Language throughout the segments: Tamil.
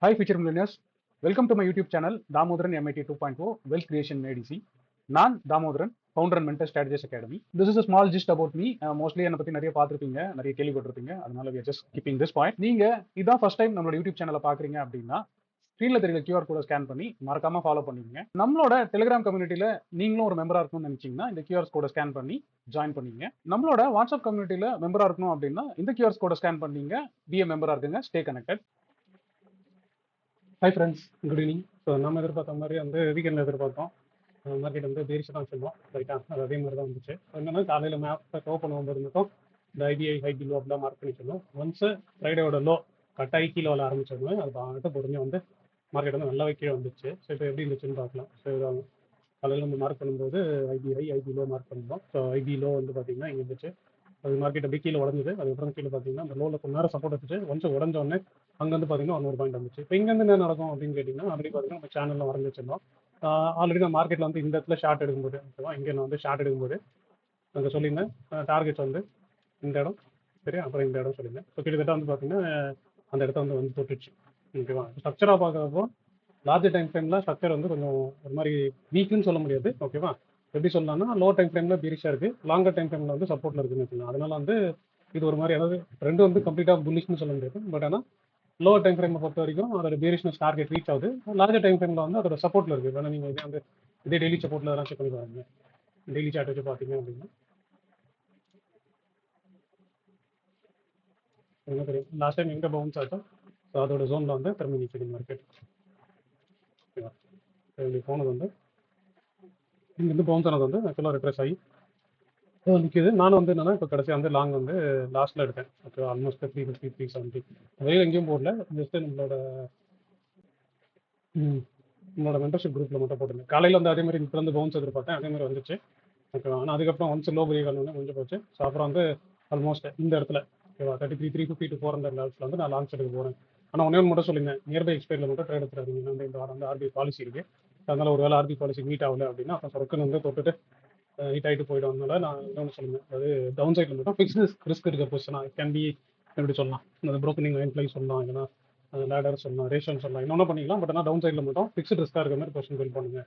Hi, future millionaires. Welcome to my YouTube channel, Damodaran MIT 2.0 Wealth Creation ADC. நான் Damodaran, founder and mentor strategies academy. This is a small gist about me. Mostly என்னை பற்றி நிறைய பார்த்துருப்பீங்க, நிறைய கேள்விப்பட்டிருப்பீங்க. அதனால we are just keeping this point. நீங்க இதான் ஃபர்ஸ்ட் டைம் நம்மளோட யூடியூப் சேனலை பார்க்குறீங்க அப்படின்னா ஸ்க்ரீன்ல தெரியல QR கோட ஸ்கேன் பண்ணி மறக்காம ஃபாலோ பண்ணிக்கங்க. நம்மளோட டெலிகிராம் கம்யூனிட்டியில நீங்களும் ஒரு மெம்பரா இருக்கணும்னு நினைச்சீங்கன்னா இந்த QR கோட ஸ்கேன் பண்ணி ஜாயின் பண்ணிங்க. நம்மளோட வாட்ஸ்அப் கம்யூனிட்டியில மெம்பரா இருக்கணும் அப்படின்னா இந்த QR கோட ஸ்கேன் பண்ணீங்க, பிஏ மெம்பரா இருக்குங்க, stay connected. Hi friends, good evening. So நம்ம எதிர்பார்த்த மாதிரி வீக்கெண்டில் எதிர்பார்த்தோம் மார்க்கெட் பேரிச்சு தான் சொல்லுவோம். ரைட்டா, அது அதே மாதிரி தான் வந்துச்சு. என்னன்னா காலையில் மேப் ஓப்பன் ஆகும்போது மட்டும் இந்த ஐபிஐ ஹைபி லோ அப்படிலாம் மார்க் பண்ணி சொல்லுவோம். ஒன்ஸ் ஃப்ரைடேயோட லோ கட்டாயி கீழே வர ஆரம்பிச்சோம்னா அது பாட்டு பொறுமையாக மார்க்கெட் நல்லாவே கீழே வந்துச்சு. ஸோ இப்போ எப்படி இருந்துச்சுன்னு பார்க்கலாம். ஸோ காலையில் மார்க் பண்ணும்போது ஐபி லோ மார்க் பண்ணுவோம். ஸோ ஐபி லோ பார்த்தீங்கன்னா இங்கே இருந்துச்சு. அது மார்க்கெட் அப்படியே கீழே உடஞ்சுது. அதுக்கப்புறம் கீழே பார்த்தீங்கன்னா அந்த லோவில் கொஞ்ச நேரம் சப்போர்ட் வச்சுட்டு ஒன்ஸ் உடஞ்சோடனே அங்கேருந்து பார்த்தீங்கன்னா 100 பாயிண்ட் வந்துச்சு. இப்போ இங்கேருந்து என்ன நடக்கும் அப்படின்னு கேட்டிங்கன்னா ஆல்ரெடி பார்த்தீங்கன்னா நம்ம சேனலில் வரைஞ்சி வச்சிருந்தோம். ஆல்ரெடி நான் மார்க்கெட்டில் இந்த இடத்துல ஷார்ட் எடுக்கும்போது ஓகேவா, இங்கே நான் ஷார்ட் எடுக்கும்போது அங்கே சொல்லியிருந்தேன் டார்கெட்ஸ் இந்த இடம் சரியா, அப்புறம் இந்த இடம் சொல்லியிருந்தேன். ஸோ கிட்டத்தட்ட பார்த்தீங்கன்னா அந்த இடத்த வந்து தொட்டுச்சு ஓகேவா. ஸ்ட்ரக்சராக பார்க்குறப்போ லார்ஜ் டைம் ஃப்ரேமில் ஸ்ட்ரக்சர் கொஞ்சம் ஒரு மாதிரி வீக்குன்னு சொல்ல முடியாது ஓகேவா. எப்படி சொல்லலாம்னா லோ டைம் ஃப்ரேமில் பீரிஷாக இருக்குது, லாங்கர் டைம் ஃப்ரேமில் சப்போர்ட்டில் இருக்குன்னு வச்சுக்கலாம். அதனால இது ஒரு மாதிரி அதாவது ரெண்டு கம்ப்ளீட்டாக புல்லிஷ்னு சொல்ல முடியாது. பட் ஆனால் லோவர் டைம் ஃப்ரேமை பொறுத்த வரைக்கும் அதோட பேரிஷ்னஸ் டார்கெட் ரீச் ஆகுது. லார்ஜர் டைம் ஃப்ரேமில் அதோட சப்போர்ட்டில் இருக்குது. வேணா நீங்கள் இதே டெய்லி சப்போர்ட்டில் எல்லாம் செக் பண்ணி பாருங்க. டெய்லி சார்ட் வச்சு பார்த்தீங்க அப்படின்னா என்ன தெரியும், லாஸ்ட் டைம் எங்கே பவுன்ஸ் ஆச்சோ ஸோ அதோட ஜோனில் திரும்பி நிற்கிது மார்க்கெட் ஓகேவா. இப்படி போனது இங்கேருந்து பவுன்ஸ் ஆனது ஆக்சுவலாக ரெட்ரஸ் ஆகி நிற்கிது. நானும் என்னன்னா இப்போ கடைசியாக லாங் லாஸ்ட்டில் எடுத்தேன் ஓகே. ஆல்மோஸ்ட் 350 370 வெளியில் எங்கேயும் போடல. ஜஸ்ட் நம்மளோட மெம்பர்ஷிப் குரூப்பில் மட்டும் போட்டிருந்தேன். காலையில் அதே மாதிரி இப்போ பவுன்ஸ் எதிர்பார்த்தேன், அதே மாதிரி வந்துச்சு ஓகேவா. ஆனால் அதுக்கப்புறம் ஒன்ஸ் லோ பிரேக் ஆனோடனே கொஞ்சம் போச்சு. ஸோ அப்புறம் ஆல்மோஸ்ட் இந்த இடத்துல ஓகேவா 33 350 to 400 லெவல்ஸில் நான் லாங் எடுக்க போகிறேன். ஆனால் ஒன்றே மட்டும் சொல்லியிருந்தேன், நியர்பை எக்ஸ்பைரில் மட்டும் ட்ரேட் எடுத்துறாதீங்க. இந்த வாரம் ஆர்பிஐ பாலிசி இருக்குது. அதனால் ஒரு வேளை ஆர்பிஐ பாலிசி மீட் ஆகல அப்படின்னா அப்புறம் சொரக்குன்னு தொட்டுட்டு ஹீட் ஆகிட்டு போயிடும். அதனால நான் இன்னொன்று சொல்லுவேன், அதாவது டவுன் சைடில் மட்டும் ஃபிக்ஸ்டு ரிஸ்க் இருக்க பொசிஷனாக கேன் பி எப்படி சொல்லலாம், அந்த ப்ரோக்கனிங் லைன் சொல்லலாம், இல்லைன்னா லேடர் சொல்லலாம், ரேஷன் சொல்லலாம், இன்னொன்று பண்ணிக்கலாம். பட் ஆனால் டவுன் சைடில் மட்டும் ஃபிக்ஸ்டு ரிஸ்க்காக இருக்க மாதிரி பொசிஷன் பில் பண்ணுங்க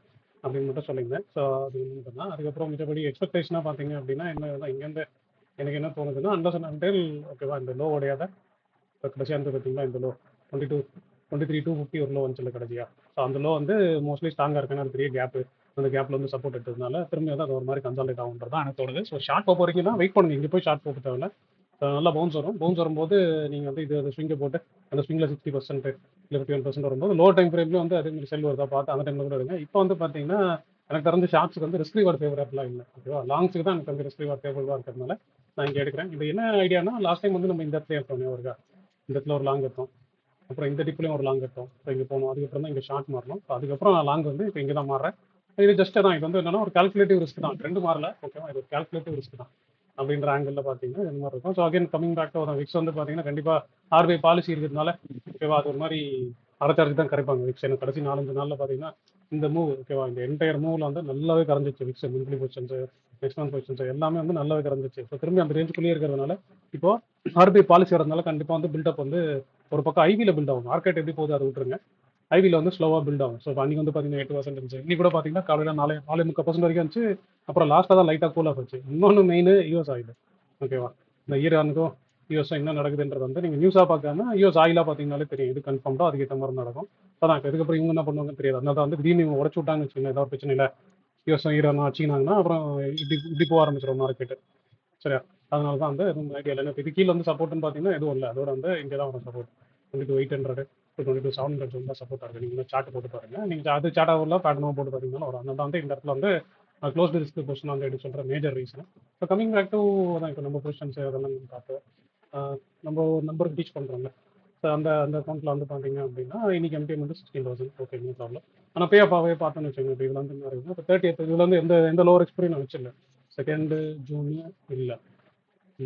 அப்படின்னு மட்டும் சொல்லியிருந்தேன். ஸோ அது இன்னும் பண்ணலாம். அதுக்கப்புறம் மிச்சபடி எக்ஸ்பெக்டேஷனாக பார்த்தீங்க அப்படின்னா என்ன இங்கேருந்து எனக்கு என்ன தோணுதுன்னா அண்டர்ஸ் அண்ட் அன்டில் ஓகேவா இந்த லோ உடையாத இப்போ கடைசியாக பார்த்தீங்களா இந்த லோ 23 250 ஒரு லோ வந்துச்சு கடைசியாக. ஸோ அந்த லோ மோஸ்ட்லி ஸ்ட்ராங்காக இருக்குன்னு அது பெரிய கேப்பு. அந்த கேப்பில் சப்போர்ட் எடுத்ததுனால திரும்பி அது ஒரு மாதிரி கன்சால்டேட் ஆகுன்றது தான் எனக்கு தோணுது. ஸோ ஷார்ட் போக வரைக்கும் தான் வெயிட் பண்ணுங்க, இங்கே போய் ஷார்ட் போக தேவையில்ல. நல்லா பவுன்ஸ் வரும்போது நீங்கள் இது ஸ்விங்கை போட்டு அந்த ஸ்விங்கில் 60% இல்லை 51% வரும்போது லோ டைம் ஃப்ரேம்லேயும் அதே மாதிரி செல் வருதா பார்த்து அந்த டைமில் கூட எடுங்க. இப்போ பார்த்தீங்கன்னா எனக்கு தெரிஞ்ச ஷார்ட்ஸுக்கு ரிஸ்க் ரிவார்ட் ஃபேவரபிளாக இல்லை ஓகேவா. லாங்ஸுக்கு தான் எனக்கு ரிஸ்க் ரிவார்ட் ஃபேவரபிளாக இருக்கிறதுனால நான் இங்கே எடுக்கிறேன். இது என்ன ஐடியானா லாஸ்ட் டைம் நம்ம இந்த இடத்துல எடுத்தோம் ஒருக்கா, இந்த இடத்துல ஒரு லாங் எடுத்தோம், அப்புறம் இந்த டிப்லையும் ஒரு லாங் எடுத்தோம். இப்போ இங்கே போகணும், அதுக்கப்புறம் தான் இங்கே ஷார்ட் மாறணும். அதுக்கப்புறம் நான் லாங் இப்போ இங்கே தான் மாறுறேன். இது ஜஸ்ட் தான், இது என்னன்னா ஒரு கால்குலேட்டிவ் ரிஸ்க் தான், ட்ரெண்ட் மாறல ஓகேவா. இது ஒரு கால்குலேட்டிவ் ரிஸ்க் தான் அப்படின்ற ஆங்கிளில் பார்த்தீங்கன்னா இந்த மாதிரி இருக்கும். So again coming back to VIX பார்த்தீங்கன்னா கண்டிப்பாக ஆர்பிஐ பாலிசி இருக்கிறதுனால ஓகேவா அது ஒரு மாதிரி அரைச்சார்ஜ் தான் கரைப்பாங்க விக்ஸ். எனக்கு கடைசி 4-5 நாளில் பார்த்தீங்கன்னா இந்த மூவ் ஓகேவா, இந்த என்டையர் மூவ்ல நல்லாவே கரைஞ்சிச்சு wicks. Monthly positions next month positions எல்லாமே நல்லாவே கரைஞ்சிச்சு. ஸோ திரும்பி அந்த ரேஞ்சுக்குள்ளேயே இருக்கிறதுனால இப்போ ஆர்பிஐ பாலிசி வரதுனால கண்டிப்பாக பில்டப் ஒரு பக்கம் ஐவியில் பில்ட் ஆகும். மார்க்கெட் எப்படி போகுது அதை விட்டுருங்க, ஐவியில் ஸ்லோவாக பில்ட் ஆகும். ஸோ அன்றைக்கி பார்த்தீங்கன்னா 8% இருந்துச்சு. இன்னைக்கு கூட பார்த்தீங்கன்னா காலையில் 4.25% வரைக்கும் இருந்துச்சு. அப்புறம் லாஸ்ட்டாக தான் லைட்டாக கூலாக போச்சு. இன்னொன்று மெயின் யூஎஸ் ஆயில் ஓகேவா. இந்த ஈரானுக்கும் யூஎஸ் என்ன நடக்குதுன்றது நீங்கள் நியூஸாக பார்க்காம யூஎஸ் ஆயிலாக பார்த்தீங்கன்னாலே தெரியும், இது கன்ஃபார்ம்டாக அதுக்கேற்ற மாதிரி நடக்கும். அதான் இப்போ இதுக்கப்புறம் இவங்க என்ன பண்ணுவாங்கன்னு தெரியாது. அதனால தான் திடீர்னு இவங்க உடச்சு விட்டாங்கன்னு வச்சுக்கோங்க, ஏதாவது பிரச்சனை இல்லை யூஎஸும் ஈரானும் வச்சுக்கினாங்கன்னா அப்புறம் இப்படி போக ஆரம்பிச்சிடும் மார்க்கெட்டு சரியா. அதனால தான் எதுவும் ஐடியா இல்லை. இது கீழே சப்போர்ட்னு பார்த்தீங்கன்னா எதுவும் இல்லை. அதோட இங்கே தான் வரும் சப்போர்ட் 22,800 to 22,700 தான் சப்போர்ட் இருக்குது. நீங்கள் சார்ட் போட்டு பாருங்க, நீங்கள் அது சார்ட்டாக உள்ள பேட்டர்னாக போட்டு பார்த்தீங்கன்னா வரும். அதனால தான் இந்த இடத்துல க்ளோஸ் ரிஸ்க் பொசிஷன் எடுத்து சொல்கிற major reason. So coming back to தான் இப்போ நம்ம பொசிஷன்ஸ் அதெல்லாம் பார்த்து நம்ம ஒரு நம்பருக்கு டீச் பண்ணுறோம்ல. ஸோ அந்த அக்கௌண்ட்டில் பார்த்தீங்க அப்படின்னா இன்னைக்கு எம்டிஎம் 16,000 ஓகே, நோ ப்ராப்ளம். ஆனால் பே ஆஃப் ஆகவே பார்த்தோன்னு வச்சுக்கோங்க. இப்போ இதில் என்ன இருக்குன்னா இப்போ 30th இதில் எந்த லோவர் எக்ஸ்பிரி நான் வச்சிடல. 2 ஜூன் இல்லை,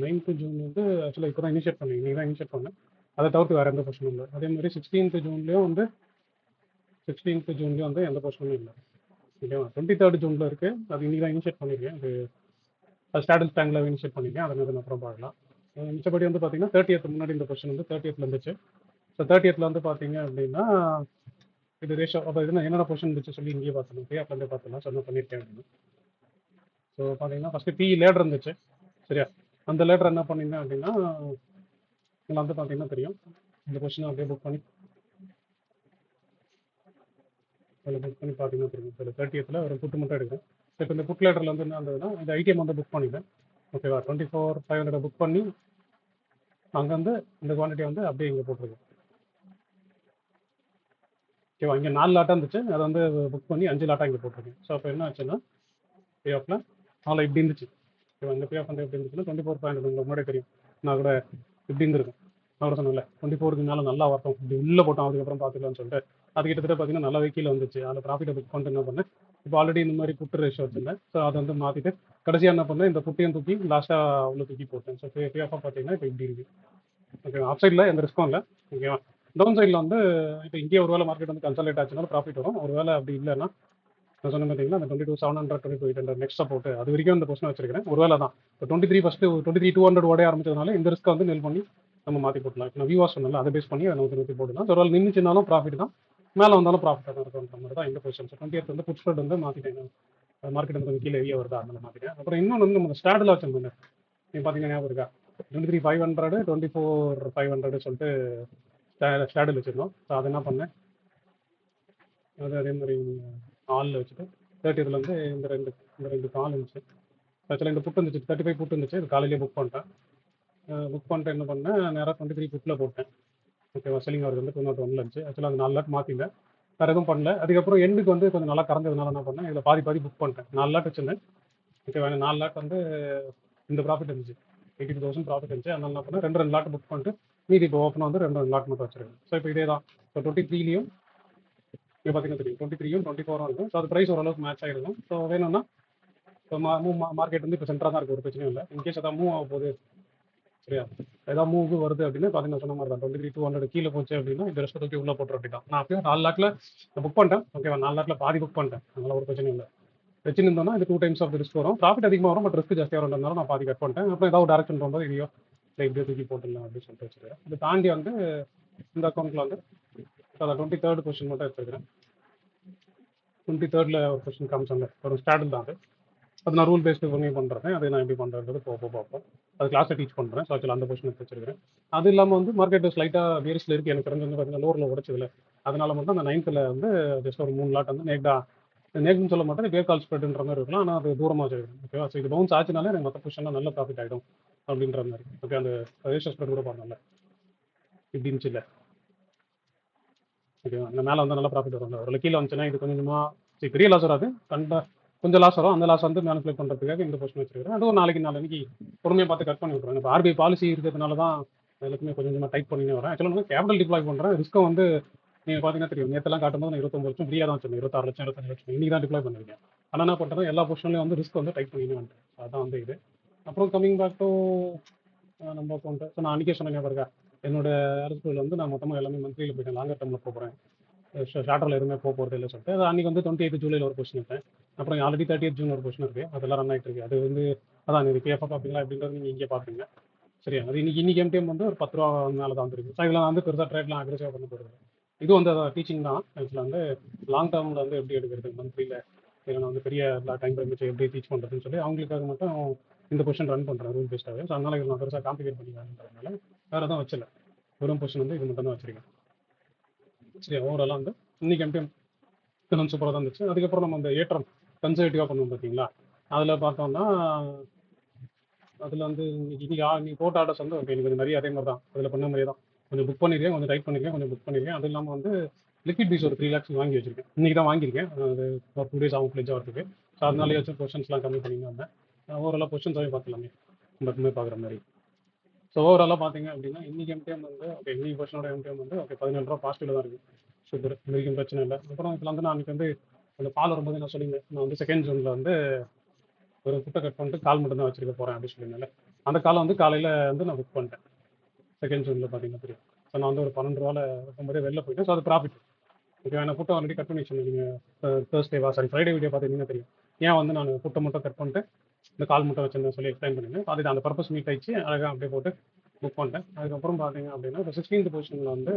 9th ஜூன் ஆக்சுவலாக இப்போ தான் இனிஷியேட் பண்ணேன், நீங்கள் தான் இனிஷியேட் பண்ணேன். அதை தவிர்த்து வேறு எந்த பொசிஷனும் இல்லை. அதே மாதிரி 16th ஜூன்லேயும் 16th ஜூன்லேயும் எந்த பொசிஷனும் இல்லை ஓகேவா. 23rd ஜூனில் இருக்குது, அது இன்னைக்கு தான் இனிஷியேட் பண்ணியிருக்கேன். அது ஸ்டாட்டில் டேங்கில் இனிஷியேட் பண்ணியிருக்கேன். அதை நான் அப்புறம் பார்க்கலாம். மிச்சப்படி பார்த்தீங்கன்னா 30th முன்னாடி இந்த பொசிஷன் 30th இருந்துச்சு. ஸோ 30th வந்து பார்த்தீங்க அப்படின்னா இது ரேஷியோ அப்போ இது என்னென்ன பொசிஷன் இருந்துச்சு சொல்லி இங்கேயே பார்த்துக்கலாம் அப்போ வந்து பார்த்துக்கலாம் சொன்ன பண்ணியிருக்கேன் அப்படின்னு. ஸோ பார்த்தீங்கன்னா ஃபஸ்ட்டு பி லேடர் இருந்துச்சு சரியா, அந்த லேடர் என்ன பண்ணியிருந்தேன் அப்படின்னா இதில் வந்து பார்த்தீங்கன்னா தெரியும் இந்த பொசிஷனை அப்படியே புக் பண்ணி அதில் புக் பண்ணி பார்த்தீங்கன்னா தெரியும். இதில் 30th ஒரு புட்டு மட்டும் எடுக்கிறேன். இப்போ இந்த புட் லேட்டரில் வந்து என்ன இருந்ததுன்னா இந்த ஐடிஎம் வந்து புக் பண்ணிட்டேன் ஓகேவா. 24,500 புக் பண்ணி அங்கேருந்து இந்த குவான்டிட்டி வந்து அப்படியே இங்கே போட்டிருக்கேன் ஓகேவா. இங்கே 4 லாட்டாக இருந்துச்சு, அதை வந்து புக் பண்ணி 5 லாட்டாக இங்கே போட்டிருக்கேன். ஸோ அப்போ என்ன ஆச்சுன்னா பே ஆஃபில் நாளை இப்படி இருந்துச்சு ஓகேவா. இந்த பே ஆஃப் வந்து எப்படி இருந்துச்சுன்னா 24,500 உங்களுக்கு முன்னாடி தெரியும். நான் கூட இப்படி இருந்திருக்கும். நான் கூட சொன்னேன்ல 24க்கு மேலே நல்லா வரட்டும் இப்படி உள்ளே போட்டோம் அதுக்கப்புறம் பார்த்துக்கலாம்னு சொல்லிட்டு அது கிட்டத்தட்ட பார்த்தீங்கன்னா நல்லாவே கீழே வந்துச்சு. அதில் ப்ராஃபிட்டை புக் பண்ணிட்டு என்ன பண்ணேன், இப்போ ஆல்ரெடி இந்த மாதிரி புட்டு ரேஷியோ வச்சிருந்தேன். ஸோ அதை வந்து மாற்றிட்டு கடைசியாக என்ன பண்ணேன், இந்த புட்டையும் தூக்கி லாஸ்ட்டாக உள்ள தூக்கி போட்டேன். ஸோ பே ஆஃபாக பார்த்தீங்கன்னா இப்போ இப்படி இருக்குது ஓகேவா. அப் சைடில் எந்த ரிஸ்க்கும் இல்லை ஓகேவா. டவுன் சைடில் வந்து இப்போ இங்கே ஒரு வேளை மார்க்கெட் வந்து கன்சல்டேட் ஆச்சுனாலும் ப்ராஃபிட் வரும். ஒரு வேளை அப்படி இல்லைன்னா நான் சொன்ன பார்த்தீங்கன்னா அந்த 22,700 22,800 நெக்ஸ்ட் சப்போர்ட் அது வரைக்கும் இந்த பொசிஷன் வச்சிருக்கேன். ஒரு வேளை தான் இப்போ 23 ஃபஸ்ட்டு 23,200 ஓட ஆரம்பிச்சதுனால இந்த ரிஸ்க்கை வந்து நெல் பண்ணி நம்ம மாற்றி போட்டலாம். இப்போ நான் வியூவாஸ் சொன்னால அதை பேஸ் பண்ணி அதை நூற்றி போட்டுலாம். ஒரு வேளை நின்றுச்சுனாலும் ப்ராஃபிட் தான், மேலே வந்தாலும் ப்ராஃபிட்டாக தான் இருக்குன்ற மாதிரி தான் இந்த பொசிஷன். 20th வந்து புட் ஸ்ப்ரெட் வந்து மாற்றிட்டேன். மார்க்கெட் வந்து கொஞ்சம் கீழே ஹெவியாக வருதா அதனால மாற்றிட்டேன். அப்புறம் இன்னொன்று வந்து நம்ம ஸ்டாடில் வச்சிருந்தேன் நீங்கள் பார்த்தீங்கன்னா ஞாபகம் இருக்கா 23,500 24,500 சொல்லிட்டு ஸ்டாடில் வச்சுருந்தோம். ஸோ அதை என்ன பண்ணேன், அது அதே மாதிரி ஆளில் வச்சுட்டு 30th வந்து இந்த ரெண்டு கால் இருந்துச்சு. ஆக்சுவலாக இந்த புட் இருந்துச்சு 35 புட் இருந்துச்சு. இது காலையிலேயே புக் பண்ணிட்டேன். புக் பண்ணிட்டு என்ன பண்ணேன், நேராக 23 புட்டில் போட்டேன் ஓகேவா. செல்லிங் ஆகிறது வந்து 201 இருந்துச்சு. ஆக்சுவலாக அந்த 4 லாட் மாற்றிட்டேன், வேறு எதுவும் பண்ணல. அதுக்கப்புறம் எண்டுக்கு வந்து கொஞ்சம் நல்லா கறந்ததுனால என்ன பண்ணேன், இதில் பாதி புக் பண்ணிட்டேன். 4 லாட் வச்சிருந்தேன் ஓகேவா. 4 லாட் வந்து இந்த ப்ராஃபிட் இருந்துச்சு 82,000 ப்ராஃபிட் இருந்துச்சு. அதனால என்ன பண்ணேன், 2 லாட் புக் பண்ணிட்டு மீதி இப்போ ஓப்பனாக வந்து 2 லாட் மட்டும் வச்சிருக்கேன். ஸோ இப்போ இதே தான் இப்போ 23லையும் இங்கே பார்த்தீங்கன்னா தெரியும் 23யும் 24ம் இருக்கும். ஸோ அது ப்ரைஸ் ஓரளவுக்கு மேட்ச் ஆகிருக்கும். ஸோ வேணும்னா இப்போ மார்க்கெட் வந்து இப்போ சென்டராக தான் இருக்குது, ஒரு பிரச்சனையும் இல்லை. இன்கேஸ் ஏதாவது மூவ் ஆக போகுது சரியா, ஏதாவது மூவ் வருது அப்படின்னு பார்த்தீங்கன்னா சொன்ன மாதிரி தான் 23,200 கீழே போச்சு அப்படின்னா இந்த ரெஸ்ட் தூக்கி உள்ள போட்டுற அப்படி தான். நான் அப்பயும் 4 லாட்டில் புக் பண்ணிட்டேன் ஓகேவா. 4 லாட்டில் பாதி புக் பண்ணிட்டேன், அதனால ஒரு பிரச்சனையும் இல்லை. வச்சுருந்தோம்னா இது 2 டைம்ஸ் ஆஃப் ரிஸ்க் வரும், ப்ராஃபிட் அதிகமாக வரும், பட் ரிஸ்க் ஜாஸ்தியாக வரும்ன்றதுனால நான் பாதி கட் பண்ணிட்டேன். அப்புறம் ஏதாவது டேரக்ஷன் போகும்போது இதையோ இல்லை இப்படியே தூக்கி போட்டுடலாம் அப்படின்னு சொல்லிட்டு வச்சுருக்கேன். இது தாண்டி வந்து இந்த அக்கௌண்ட்டில் வந்து அதை 23rd பொசிஷன் மட்டும் எடுத்துருக்கிறேன். 23rd ஒரு பொசிஷன் காமிச்சாங்க, ஒரு ஸ்டார்டில் தான் அது நான் ரூல் பேஸ்டு பண்ணி பண்ணுறேன். அதை நான் எப்படி பண்ணுறது பார்ப்போம். அது கிளாஸை டீச் பண்ணுறேன். ஸோ ஆக்சுவலாக அந்த பொசிஷன் எடுத்து வச்சிருக்கிறேன். அது இல்லாமல் வந்து மார்க்கெட் ஸ்லைட்டாக வேரிஸில் இருக்குது, எனக்கு தெரிஞ்சு வந்து பார்த்தீங்கன்னா லோரில் உடச்சதில்ல. அதனால மட்டும் அந்த 9th வந்து ஜஸ்ட் ஒரு 3 லாட் வந்து நேக்னு சொல்ல மாட்டேன், பேர் கால் ஸ்ப்ரெட்ன்ற மாதிரி இருக்கலாம். ஆனால் அது தூரமாக வச்சிருக்கேன் ஓகேவா. ஸோ இது பவுன்ஸ் ஆச்சுனாலே எனக்கு மற்ற பொசிஷனில் நல்ல ப்ராஃபிட் ஆகிடும் அப்படின்ற மாதிரி ஓகே. அந்த ரேஷியோ ஸ்ப்ரெட் கூட பாருங்கல்ல இப்படி இருந்துச்சு இல்லை ஓகேவா. இந்த மேலே வந்து நல்ல ப்ராஃபிட் வரும். ஒரு கீழே வந்துச்சுன்னா இது கொஞ்சமாக பெரிய லாஸ் வராது, கொஞ்சம் லாஸ் வரும். அந்த லாஸ் வந்து மேனிபுலேட் பண்ணுறதுக்காக இந்த பொசிஷன் வச்சிருக்கிறேன். அதுவும் நாளைக்கு பொறுமையாக பார்த்து கட் பண்ணி விட்ருவேன். இப்போ ஆர்பிஐ பாலிசி இருக்கிறதுனால தான் எல்லாத்துக்குமே கொஞ்சமாக டைட் பண்ணி வரேன். ஆக்சுவலாக வந்து கேபிட்டல் டிப்ளாய் பண்ணுறேன். ரிஸ்க்கும் வந்து நீங்கள் பார்த்தீங்கன்னா தெரியும், நேற்றெல்லாம் காட்டும்போது நான் 29 லட்சம் ஃப்ரீயாக தான் வச்சிருந்தேன், 26 லட்சம் 25 லட்சம் இன்னைக்கு தான் டிப்ளாய் பண்ணிருக்கேன். ஆனால் என்ன பண்ணுறேன், எல்லா பொசிஷன்லையும் வந்து ரிஸ்க் வந்து டைட் பண்ணினே வந்துட்டேன். அதான் வந்து இது. அப்புறம் கம்மிங் பேக் டு நம்ம அக்கௌண்ட்டு. ஸோ நான் அன்றைக்கே சொன்னேன் பாருங்க, என்னோட அரசுல வந்து நான் மொத்தமாக எல்லாமே மந்த்லியில் போயிட்டேன், லாங்கர் டேர்மில் போகிறேன், ஷார்ட்டரில் எதுவுமே போகிறது இல்லை சொல்லிட்டு. அது அன்றைக்கி வந்து 28 ஜூலையில் ஒரு பொசிஷன் எடுத்தேன். அப்புறம் ஆல்ரெடி 30th ஜூன் ஒரு பொசிஷன் இருக்குது, அதெல்லாம் ரன் ஆகிட்டு இருக்கு. அது வந்து அதான் இது பேஃபாக பார்ப்பீங்களா அப்படின்றது நீங்கள் இங்கே பார்ப்பீங்க சரியா. அது இன்னைக்கு எம்டிஎம் வந்து ஒரு 10 ரூபா மேலே தான் வந்துருக்கு. ஸோ இதில் வந்து பெருசாக ட்ரேட்லாம் அக்ரெசிவாக பண்ண போகிறது. இது வந்து டீச்சிங் தான். ஆக்சுவலாக வந்து லாங் டேர்மில் வந்து எப்படி எடுக்கிறது மந்த்லியில், இல்லைனா வந்து பெரிய டைம் ஃப்ரேம் வச்சு எப்படி டீச் பண்ணுறதுன்னு சொல்லி அவங்களுக்காக மட்டும் இந்த பொசிஷன் ரன் பண்ணுறேன் ரூல் பேஸ்டாகவே. ஸோ அதனால் இது நான் பெருசாக காம்ப்ளிகேட் பண்ணிக்கிறதுனால வேறு எதுவும் வச்சல, வெறும் பொசிஷன் வந்து இது மட்டும் தான் வச்சிருக்கேன் சரி. ஓவராலாக வந்து இன்னைக்கு எம்டிஎம் இன்னும் சூப்பராக தான் இருந்துச்சு. அதுக்கப்புறம் நம்ம அந்த ஏற்றம் கன்சர்வேட்டிவாக பண்ணுவோம் பார்த்தீங்களா, அதில் பார்த்தோம்னா அதில் வந்து இன்னைக்கு போட்ட ஆர்டர்ஸ் வந்து ஓகே எனக்கு கொஞ்சம் நிறைய அதே மாதிரி தான் அதில் பண்ண மாதிரியே தான் கொஞ்சம் புக் பண்ணியிருக்கேன், கொஞ்சம் டைட் பண்ணியிருக்கேன், கொஞ்சம் புக் பண்ணியிருக்கேன். அது இல்லாமல் வந்து லிக்விட் பீஸ் ஒரு 3 lakhs வாங்கி வச்சிருக்கேன். இன்றைக்கி தான் வாங்கியிருக்கேன், அது ஒரு 2 days ஆகும் ஃப்ளிஜ் ஆகிறதுக்கு. ஸோ அதனாலே வச்சு பொசிஷன்ஸ்லாம் கம்மி பண்ணிங்க வந்தேன். ஓவராலாக பொசிஷன்ஸாகவே பார்த்துலாமே மட்டுமே பார்க்குற மாதிரி. ஸோ ஓவராலாக பார்த்தீங்க அப்படின்னா இன்றைக்கி எம்டிஎம் வந்து ஓகே, இன்னைக்கு பொசிஷனோட எம்டிஎம் வந்து ஓகே 17 ரூபா பாசிட்டிவில் தான் இருக்குது. சூப்பர், இது வரைக்கும் பிரச்சனை இல்லை. அப்புறம் இதில் வந்து நான் அன்றைக்கி வந்து அந்த பால் வரும்போது நான் சொல்லியிருந்தேன், நான் வந்து 2nd ஜூனில் வந்து ஒரு புட்டை கட் பண்ணிட்டு கால் மட்டும் தான் வச்சிருக்க போகிறேன் அப்படின்னு சொல்லியிருந்தேன். அந்த காலை வந்து காலையில் வந்து நான் புக் பண்ணிட்டேன் 2nd ஜூனில் பார்த்தீங்கன்னா தெரியும். ஸோ நான் வந்து ஒரு 12 ரூபாவில் இருக்கும்போதே வெளில போயிட்டேன். ஸோ அது ப்ராஃபிட் ஓகே. நான் புட்டை ஆல்ரெடி கட் பண்ணி வச்சிருந்தேன். நீங்கள் தேர்ஸ்டேவா சாரி ஃப்ரைடே வீடியோ பார்த்தீங்கன்னா தெரியும், ஏன் வந்து நான் புட்டை மட்டும் கட் பண்ணிட்டு இந்த கால் மட்டும் வச்சிருந்தேன் சொல்லி எக்ஸ்பிளைன் பண்ணியிருந்தேன். அது அந்த பர்பஸ் மீட் ஆயிடுச்சு, அழகாக அப்படியே போட்டு புக் பண்ணிட்டேன். அதுக்கப்புறம் பார்த்தீங்க அப்படின்னா இப்போ 16th பொசிஷனில் வந்து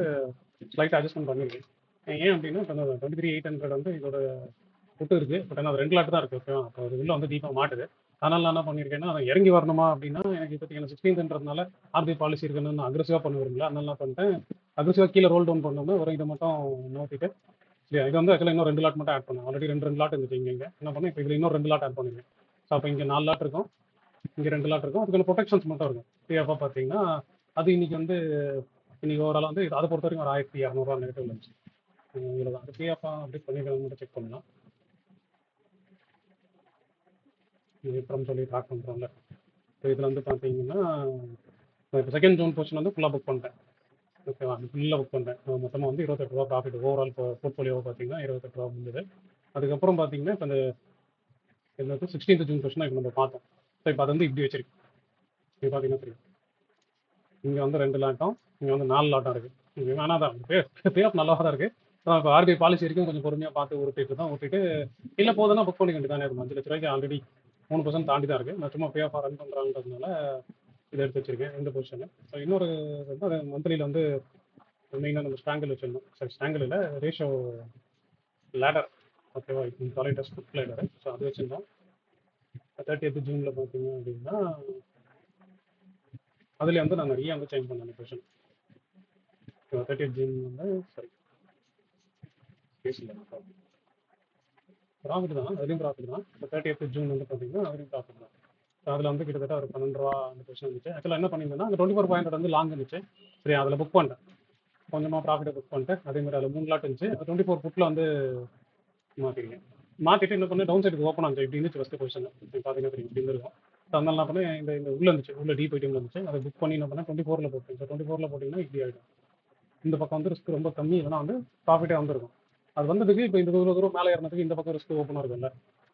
ஸ்லைட் அட்ஜஸ்ட்மெண்ட் பண்ணியிருக்கேன். ஏன் அப்படின்னா இப்போ 23,800 வந்து இதோட புட்டு இருக்கு. பட் ஆனால் அது 2 லாட் தான் இருக்கு. ஓகேவா? அப்போ அது உள்ள வந்து டீப்பாக மாட்டுது. அதனால நான் என்ன பண்ணியிருக்கேன்னா, அதை இறங்கி வரணுமா அப்படின்னா எனக்கு இப்போதைக்கு எனக்கு 16ன்றதுனால ஆர்பிஐ பாலிசி இருக்குன்னு நான் அக்ரெசிவாக பண்ண விரும்பல. அதனால என்ன பண்ணிட்டேன், அக்ரெசிவாக கீழே ரோல் டவுன் பண்ணோம்னா ஒரு இதை மட்டும் நோத்திட்டு இல்லையா இது வந்து ஆக்சுவலாக இன்னும் 2 லாட் மட்டும் ஆட் பண்ணேன். ஆல்ரெடி 2 லாட் இருந்துச்சு இங்கே என்ன பண்ணேன், இப்போ இதில் இன்னும் 2 லாட் ஆட் பண்ணிருக்கேன். ஸோ அப்போ இங்கே 4 லாட் இருக்கும், இங்கே 2 லாட் இருக்கும். அதுக்கான ப்ரொடெக்ஷன்ஸ் மட்டும் இருக்கும். பிஎஃபாக பார்த்தீங்கன்னா அது இன்னைக்கு வந்து இன்னைக்கு ஓவரால் வந்து அதை பொறுத்த வரைக்கும் ஒரு 1200 நெகட்டிவ் இருந்துச்சு. இதில் தான் அது பிஎஃபாக அப்படி பண்ணிக்கலாம் மட்டும் செக் பண்ணலாம். விக்ரம் சொல்லி ட்ராக் பண்ணுறோம்ல. ஸோ இதில் வந்து பார்த்தீங்கன்னா இப்போ செகண்ட் ஜோன் போர்ஷன் வந்து ஃபுல்லாக புக் பண்ணிட்டேன். ஓகேவா? ஃபுல்லாக புக் பண்ணிட்டேன். மொத்தமாக வந்து 28 ரூபா ப்ராஃபிட் ஓவரால் போர்ட்ஃபோலியோவை பார்த்தீங்கன்னா 28 ரூபா முடிஞ்சது. அதுக்கப்புறம் பார்த்தீங்கன்னா இப்போ இந்த 16th ஜூன் போர்ஷனாக இப்போ நம்ம பார்த்தோம். ஸோ இப்போ அது வந்து இப்படி வச்சிருக்கு. இப்போ பார்த்தீங்கன்னா தெரியும், இங்கே வந்து 2 லாட்டம், இங்கே வந்து 4 லாட்டம் இருக்குது. இங்கே வேணால் தான் பே ஆஃப் நல்லா தான் இருக்குது. இப்போ ஆர்பிஐ பாலிசி வரைக்கும் கொஞ்சம் பொறுமையாக பார்த்து ஊற்றிட்டு இல்லை போதுன்னா புக் பண்ணிக்க வேண்டியதானே இருக்கும். 5 லட்ச ரூபாய்க்கு ஆல்ரெடி 3% தாண்டி தான் இருக்குது. நான் சும்மா பே ஆஃப் ரன் பண்ணுறான்றதுனால இதை எடுத்து வச்சிருக்கேன் இந்த பொசிஷனு. ஸோ இன்னொரு வந்து அது மந்த்லியில் வந்து மெயினாக நம்ம ஸ்ட்ராங்கிள் வச்சிருந்தோம். சரி ஸ்ட்ராங்கிள் இல்லை, ரேஷியோ லேடர். ஓகேவா? இப்போ காலேஜ் புக் லேடர். ஸோ அது வச்சுருந்தோம். 30th ஜூனில் பார்த்தீங்க அப்படின்னா அதுலேயே வந்து நான் நிறைய வந்து சேஞ்ச் பண்ணேன் பொசிஷன். 30th ஜூன் வந்து சரி பேசல ப்ராஃபிட் தான், அதுலேயும் ப்ராஃபிட் தான். இப்போ 30th ஜூன் வந்து பார்த்தீங்கன்னா அதுலேயும் ப்ராஃபிட் தான். ஸோ அதில் வந்து கிட்டத்தட்ட ஒரு 12 ரூபா அந்த பொசிஷன் இருந்துச்சு. ஆக்சுவலாக என்ன பண்ணியிருந்தேன்னா அந்த 24,500 வந்து லாங் இருந்துச்சு. சரி அதில் புக் பண்ணிட்டேன். கொஞ்சமாக ப்ராஃபிட்டை புக் பண்ணிட்டு அதே மாதிரி அதில் 3 லாட் இருந்துச்சு. 24 புட்டில் வந்து மாற்றிருக்கேன். மாற்றிட்டு என்ன பண்ணேன், டவுன் சைடுக்கு ஓப்பன் ஆச்சு. இப்படி இருந்துச்சு ஃபஸ்ட்டு பொசிஷன். பார்த்தீங்கன்னா தெரியும் இப்படி இருந்திருக்கும். ஸோ அதனால என்ன பண்ணேன், இந்த உள்ள இருந்துச்சு, உள்ள டீப் ஐட்டம் இருந்துச்சு. அதை புக் பண்ணி என்ன பண்ணேன் 24ல் போட்டேன். ஸோ 24ல் போட்டிங்கன்னா இப்படி ஆகிடும். இந்த பக்கம் வந்து ரிஸ்க் ரொம்ப கம்மி, இல்லைனா வந்து ப்ராஃபிட்டே வந்துருக்கும். அது வந்ததுக்கு இப்போ இந்த தூரம் மேலே ஏறினதுக்கு இந்த பக்கம் ரிஸ்க் ஓப்பனாக இருக்கும்ல,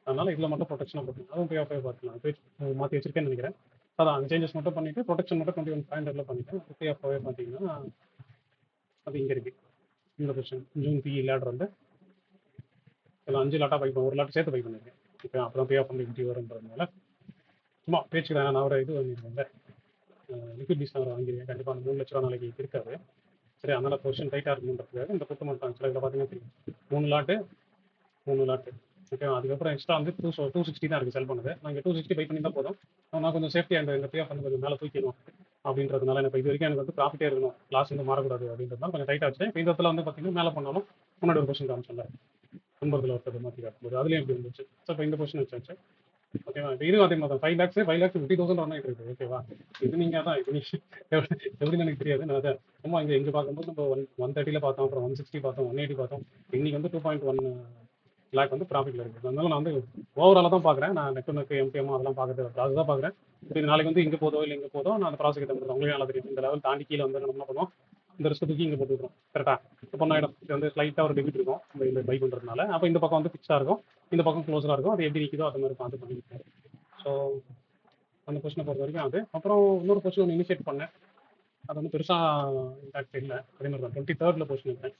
அதனால இதில் மட்டும் ப்ரொடெக்ஷனாக போட்டுருங்க. அதுவும் பே ஆஃபே பார்த்துக்கலாம். பேஜ் மாற்றி வச்சிருக்கேன்னு நினைக்கிறேன். அதான் அந்த சேஞ்சஸ் மட்டும் பண்ணிவிட்டு ப்ரொடெக்ஷன் மட்டும் 21,500 பண்ணிட்டேன். பே ஆஃபே பார்த்தீங்கன்னா அது இங்கே இருக்குது. இந்த பொசிஷன் ஜூன் பி லேடர் வந்து இதில் 5 லாட்டாக பை பண்ண, ஒரு லாட் சேர்த்து பை பண்ணியிருக்கேன். இப்போ அப்போ தான் பே ஆஃப் பண்ணி இப்படி வருன்றதுனால சும்மா பேச்சு தான். நான் ஒரு இது வாங்கியிருக்கேன், லிக்விட் பீஸ் தான் வாங்கியிருக்கேன். கண்டிப்பாக அந்த 3 லட்ச ரூபா நாளைக்கு இருக்காது. சரி அதனால் பொசிஷன் டைட்டாக இருக்குன்றதுக்காக இந்த புட்டு மட்டும் ஆக்சுவலாக இதில் பார்த்தீங்கன்னா தெரியும் 3 லாட்டு. ஓகே, அதுக்கப்புறம் எக்ஸ்ட்ரா வந்து 260 தான் இருக்குது செல் பண்ணுது. நான் இங்கே 260 பை பண்ணி தான் போதும். நான் கொஞ்சம் சேஃப்டியாக இந்த பே ஆஃப் வந்து கொஞ்சம் மேலே தூக்கிடணும் அப்படின்றதுனால எனக்கு இது வரைக்கும் எனக்கு வந்து ப்ராஃபிட்டே இருக்கணும், லாஸ் வந்து மாறக்கூடாது அப்படின்றதுனால கொஞ்சம் டைட்டாக வச்சு. இப்போ இந்த இடத்துல வந்து பார்த்தீங்கன்னா மேலே பண்ணாலும் முன்னாடி ஒரு பொசிஷன் காமிச்சல நண்பர்கள் ஒருத்தர் மாற்றி காட்டும்போது அதுலேயும் எப்படி இருந்துச்சு. ஸோ இப்போ இந்த பொசிஷன் வச்சாச்சு. ஓகேவா? இப்போ இதுவும் அதே மாதிரி தான் 5,50,000 ரன் ஆகிட்டு இருக்குது. ஓகேவா? இது நீங்கள் தான் இது நீங்கள் எப்படின்னு எனக்கு தெரியாது. நான் அதை சும்மா இங்கே பார்க்கும்போது நம்ம 130ல் பார்த்தோம், அப்புறம் 160 பார்த்தோம், 180 பார்த்தோம். இன்னைக்கு வந்து 2.1 லேக் வந்து ப்ராஃபிட்டில் இருக்குது. அதனால நான் வந்து ஓவராலாக தான் பார்க்குறேன். நான் நெட் நெக்கு எம்டிஎம் அதெல்லாம் பார்க்குறது ப்ராசஸ் தான் பார்க்குறேன். இப்போ இது நாளைக்கு வந்து இங்கே போதோ இல்லை இங்கே போதோ நான் அந்த ப்ராசஸ் தந்துடுறேன். உங்களுக்கு நல்லா தெரியும். இந்த லெவல் தாண்டி கீழே வந்து நம்ம என்ன பண்ணுவோம், இந்த ரிஸ்க் தூக்கி இங்கே போட்டுக்கிறோம். கரெக்டாக இப்போ பண்ணாயிடும். இது வந்து ஸ்லைட்டாக ஒரு டெபிட் இருக்கும் இந்த பை பண்ணுறதுனால. அப்போ இந்த பக்கம் வந்து ஃபிக்ஸாக இருக்கும், இந்த பக்கம் க்ளோஸராக இருக்கும். அது எப்படி நிற்குதோ அது மாதிரி பார்த்து பண்ணிக்கிறேன். ஸோ அந்த கொஸ்டினை பொறுத்த வரைக்கும் அது. அப்புறம் இன்னொரு கொஸ்டின் ஒன்று இனிஷியேட் பண்ணேன். அது வந்து பெருசாக இம்பாக்ட் இல்லை. அதே மாதிரி தான் 23rd கொஸ்டின் இருக்கேன்.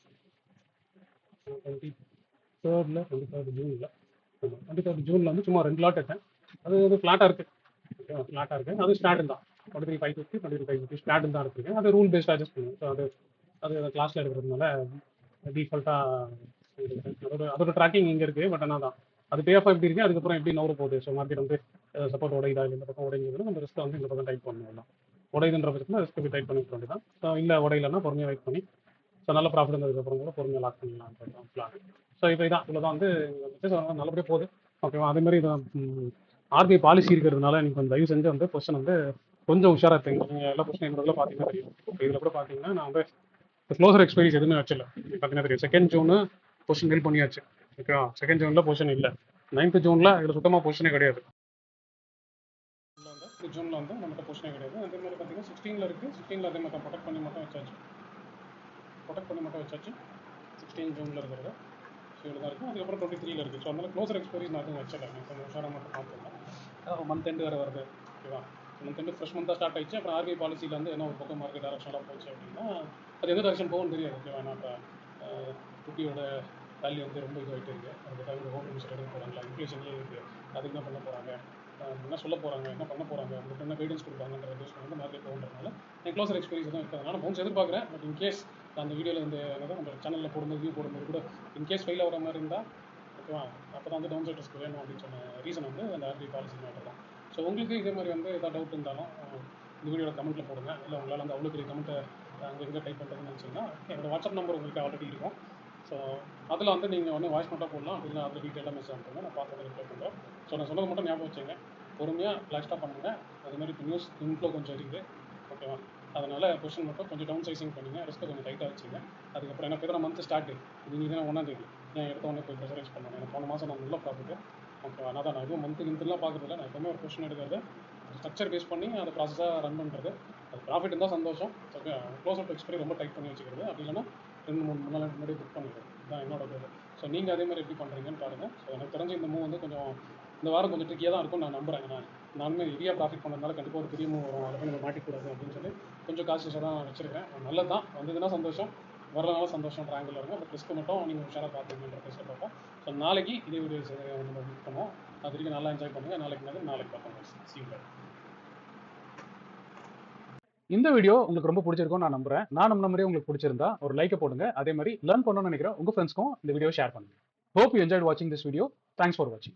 23rd ஜூனில் 23rd ஜூனில் வந்து சும்மா 2 லாட் எடுத்தேன். அது வந்து ஃப்ளாட்டாக இருக்குது. ஓகே, ஃப்ளாட்டாக இருக்குது. அது ஸ்டாண்ட் தான் 23,550 23,550 ஸ்டாண்ட் தான் எடுத்துருக்கேன். அது ரூல் பேஸ்ட் அட்ஜஸ்ட் பண்ணுவேன். ஸோ அது கிளாஸில் எடுக்கிறதுனால டிஃபால்ட்டாக அதோட ட்ராக்கிங் இங்கே இருக்குது. பட் ஆனால் தான் அது பே ஆஃப் எப்படி இருக்குது, அதுக்கப்புறம் எப்படி நவர போகுது. ஸோ மார்க்கெட் வந்து சப்போர்ட் உடையுதா இல்லை இந்த பக்கம் உடைஞ்சதுன்னா நம்ம ரிஸ்க்கை வந்து இந்த பக்கம் டைப் பண்ணணும். தான் உடையுதுன்ற பட்சத்தில் ரிஸ்க்கு போய் டைப் பண்ணிக்க வேண்டியதான். ஸோ இல்லை உடையிலன்னா பொறுமையாக வெயிட் பண்ணி ஸோ நல்ல ப்ராஃபிட் இருந்ததுக்கப்புறம் கூட பொறுமையாக லாக் பண்ணலாம் பிளான். ஸோ இப்போ இதான் இவ்வளோ தான் வந்து நல்லபடியாக போகுது. ஓகேவா? அதேமாதிரி இது ஆர்பிஐ பாலிசி இருக்கிறதுனால நீங்கள் கொஞ்சம் தயவு செஞ்சு வந்து கொஸ்டின் வந்து கொஞ்சம் உஷாராக எடுத்துங்க. நீங்கள் எல்லா கொஸ்டின் என்னோட பார்த்தீங்கன்னா தெரியும். இதில் கூட பார்த்தீங்கன்னா நான் வந்து க்ளோசர் எக்ஸ்பீரியன்ஸ் எதுவுமே வச்சல. பார்த்தீங்கன்னா தெரியும் 2nd ஜூன் பொசிஷன் பில் பண்ணியாச்சு. ஓகேவா? 2nd ஜூனில் பொசிஷன் இல்லை. 9th ஜூனில் இதில் சுத்தமாக பொசிஷனே கிடையாது. ஜூனில் வந்து நம்மகிட்ட பொசிஷனே கிடையாது. அதே மாதிரி பார்த்தீங்கன்னா 16ல் இருக்குது. 16ல் அதே மாதிரி ப்ரொடெக்ட் பண்ணி மட்டும் வச்சாச்சு. 16 ஜூனில் இருக்கிறது. ஸோ இவ்வளோ தான் இருக்குது. அதுக்கப்புறம் 23ல் இருக்குது. ஸோ அதனால் க்ளோசர் எக்ஸ்பீரியன்ஸ் நான் எதுவும் வச்சல. கொஞ்சம் உஷாராக மட்டும் பார்த்துருக்கேன். மந்த் எண்டு வேறு வருது. ஓகேவா? மந்த் எண்டு ஃப்ரெஷ் மந்தாக ஸ்டார்ட் ஆயிடுச்சு. அப்புறம் ஆர்பிஐ பாலிசியில் வந்து என்ன ஒரு பக்கம் மார்க்கெட் டேரக்ஷனாக போச்சு அப்படின்னா அது எந்த டேரக்ஷன் போகும்னு தெரியாது. ஓகேவா? நான் இப்போ ருப்பியோட வேல்யூ வந்து ரொம்ப இதுவாகிட்டு இருக்குது. அதுக்காக ஒரு ஹோம் மினிஸ்டர் எடுக்க போகிறாங்களா, இன்ஃப்ளேஷன்லேயே இருக்குது. அதுக்கு என்ன பண்ண போகிறாங்க, என்ன சொல்ல போகிறாங்க, என்ன பண்ண போகிறாங்க, உங்களுக்கு என்ன கைடன்ஸ் கொடுப்பாங்கன்ற பேஸ் வந்து மார்க்கெட் போகுன்றதுனால என் க்ளோசர் எக்ஸ்பீரியன்ஸ் தான் இருக்கிறதுனால பவுன்ஸ் எதிர்பார்க்குறேன். பட் இன்கேஸ் அந்த வீடியோவில் இந்த என்னது நம்ம சேனலில் போடும்போது வியூ போடும்போது கூட இன்கேஸ் ஃபெயில் ஆகிற மாதிரி இருந்தால் ஓகேவா, அப்போ தான் வந்து டவுன் சைட் ரிஸ்க் வேணும் அப்படின்னு சொன்ன ரீசன் வந்து அந்த ஆர்டி பாலிசி மேட்டர் தான். ஸோ உங்களுக்கு இதே மாதிரி வந்து ஏதாவது டவுட் இருந்தாலும் இந்த வீடியோட கமெண்ட்டில் போடுங்க. இல்லை உங்களால் அந்த அவ்வளோ பெரிய கமெண்ட்டை அங்கே எங்கே டைப் பண்ணுறதுன்னு நினச்சிங்கன்னா என்னோட வாட்ஸ்அப் நம்பர் உங்களுக்கு ஆல்ரெடி இருக்கும். ஸோ அதில் வந்து நீங்கள் வந்து வாய்ஸ் நோட்டாக போடலாம், அப்படின்னா அதில் டீட்டெயிலாக மெசேஜ் அனுப்புங்க, நான் பார்த்து ரிப்ளை பண்ணுறேன். ஸோ நான் சொன்னது மட்டும் ஞாபகம் வச்சுங்க, பொறுமையாக ரிலாக்ஸ்டாக பண்ணுங்கள். அதுமாதிரி இப்போ நியூஸ் இன்ஃப்ளோ கொஞ்சம் இருக்குது ஓகேவா, அதனால் பொசிஷன் மட்டும் கொஞ்சம் டவுன் சைசிங் பண்ணுங்கள், ரிஸ்க்கை கொஞ்சம் டைட்டாக வச்சுங்க. அதுக்கப்புறம் எனக்கு எத்தனை மந்த் ஸ்டார்ட் நீங்கள் தானே 1ஆம் தேதி நான் எடுத்த உடனே போய் ப்ரெஷரைஸ் பண்ணணும். எனக்கு போன மாதம் நான் நல்ல ப்ராஃபிட்டு ஓகேவா. நான் எதுவும் மந்த்துலாம் பார்க்குறதில்ல, நான் எப்பவுமே ஒரு பொசிஷன் எடுக்கிறது ஸ்ட்ரக்சர் பேஸ் பண்ணி அதை ப்ராசஸாக ரன் பண்ணுறது. அது ப்ராஃபிட் இருந்தால் சந்தோஷம், ஓகே. க்ளோஸ் அவுட் எக்ஸ்பைரி ரொம்ப டைட் பண்ணி வச்சுக்கிறது, அப்படி இல்லைன்னா 2-3 நாள் முன்னாடி புக் பண்ணிடுறது, இதுதான் என்னோட இது. ஸோ நீங்கள் அதே மாதிரி எப்படி பண்ணுறீங்கன்னு பாருங்கள். ஸோ எனக்கு தெரிஞ்ச இந்த மூவ் வந்து கொஞ்சம் இந்த வாரம் கொஞ்சம் ட்ரிக்கியாக தான் இருக்கும் நான் நம்புகிறேன். நானுமே ஹெவியாக ப்ராஃபிட் பண்ணதுனால கண்டிப்பாக ஒரு பெரிய மூவ் வரும், அதை போய் நம்ம மாட்டிக்கூடாது அப்படின்னு சொல்லி கொஞ்சம் கான்சியஸாக தான் வச்சுருக்கேன். நல்லது தான், வந்ததுன்னா சந்தோஷம், வர்றதுனால சந்தோஷம் ஆங்கிள் வருங்க. பட் ரிஸ்க்கு மட்டும் நீங்கள் உஷாராக பார்த்துக்கணுன்ற பேச பார்ப்போம். ஸோ நாளைக்கு இதே வீடியோ நம்ம புக் பண்ணுவோம். அது வரைக்கும் நல்லா என்ஜாய் பண்ணுங்கள். நாளைக்கு பார்ப்போம். சீக்கிரம் இந்த வீடியோ உங்களுக்கு ரொம்ப பிடிச்சிருக்கும்னு நான் நம்புறேன். நான் நம்பின மாதிரியே உங்களுக்கு பிடிச்சிருந்தா ஒரு லைக்கை போடுங்க. அதே மாதிரி லேர்ன் பண்ணணும்னு நினைக்கிற உங்க ஃப்ரெண்ட்ஸ்க்கும் இந்த வீடியோ ஷேர் பண்ணுங்க. ஹோப் யூ என்ஜாய்ட் வாட்சிங் திஸ் வீடியோ. தேங்க்ஸ் ஃபார் வாட்சிங்.